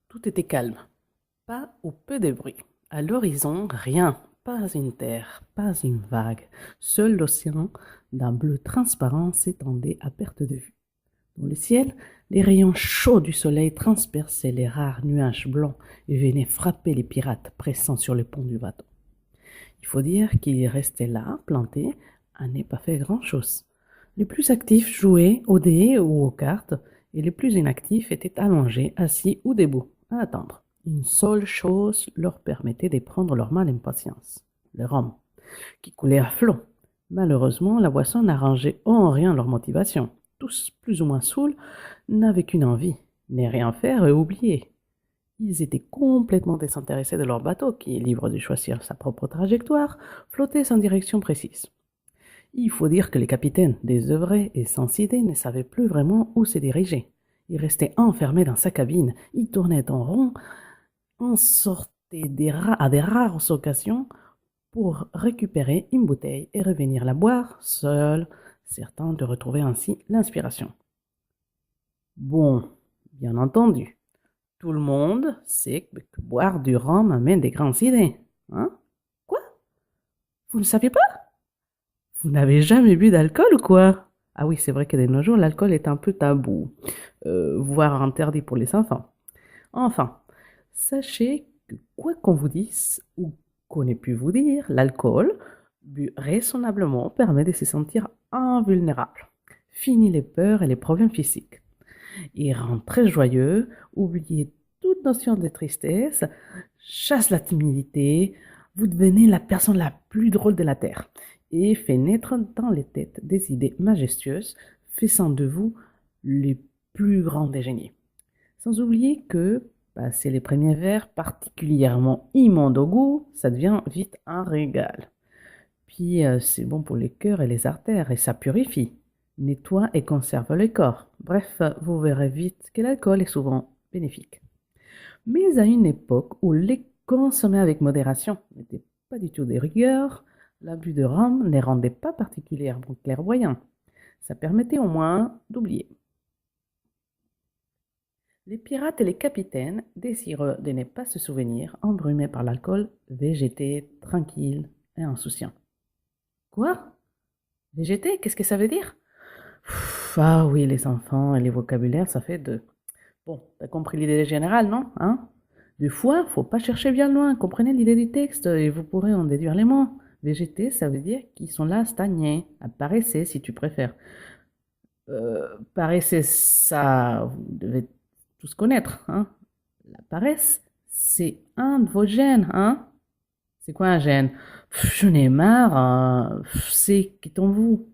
Tout était calme, pas ou peu de bruit. À l'horizon, rien, pas une terre, pas une vague. Seul l'océan, d'un bleu transparent, s'étendait à perte de vue. Dans le ciel, les rayons chauds du soleil transperçaient les rares nuages blancs et venaient frapper les pirates pressant sur le pont du bateau. Il faut dire qu'ils restaient là, plantés, à ne pas faire grand-chose. Les plus actifs jouaient aux dés ou aux cartes, et les plus inactifs étaient allongés, assis ou debout, à attendre. Une seule chose leur permettait de prendre leur mal en patience, le rhum, qui coulait à flot. Malheureusement, la boisson n'arrangeait en rien leur motivation. Tous, plus ou moins saouls, n'avaient qu'une envie, ne rien faire et oublier. Ils étaient complètement désintéressés de leur bateau, qui, libre de choisir sa propre trajectoire, flottait sans direction précise. Il faut dire que les capitaines, désœuvrés et sans idée, ne savaient plus vraiment où se diriger. Ils restaient enfermés dans sa cabine, ils tournaient en rond, en sortaient à des rares occasions pour récupérer une bouteille et revenir la boire seuls, certains de retrouver ainsi l'inspiration. Bon, bien entendu, tout le monde sait que boire du rhum amène des grandes idées. Hein? Quoi? Vous ne savez pas? Vous n'avez jamais bu d'alcool ou quoi? Ah oui, c'est vrai que de nos jours, l'alcool est un peu tabou, voire interdit pour les enfants. Enfin, sachez que quoi qu'on vous dise ou qu'on ait pu vous dire, l'alcool, bu raisonnablement, permet de se sentir invulnérable. Fini les peurs et les problèmes physiques. Il rend très joyeux, oubliez toute notion de tristesse, chasse la timidité, vous devenez la personne la plus drôle de la Terre et fait naître dans les têtes des idées majestueuses, faisant de vous les plus grands des génies. Sans oublier que, passer les premiers verres particulièrement immondes au goût, ça devient vite un régal. Puis c'est bon pour les cœurs et les artères et ça purifie, nettoie et conserve le corps. Bref, vous verrez vite que l'alcool est souvent bénéfique. Mais à une époque où les consommer avec modération n'était pas du tout de rigueur, l'abus de rhum ne rendait pas particulièrement clairvoyant. Ça permettait au moins d'oublier. Les pirates et les capitaines, désireux de ne pas se souvenir, embrumés par l'alcool, végétaient tranquilles et insouciants. Quoi? Végéter, qu'est-ce que ça veut dire? Ah oui, les enfants et les vocabulaires, ça fait deux. Bon, t'as compris l'idée générale, non? Hein? Des fois, faut pas chercher bien loin, comprenez l'idée du texte et vous pourrez en déduire les mots. Végéter, ça veut dire qu'ils sont là, stagnés, apparaissez si tu préfères. Paresse, ça, vous devez tous connaître, hein? La paresse, c'est un de vos gènes, hein? C'est quoi un gène? J'en ai marre, c'est qui en vous.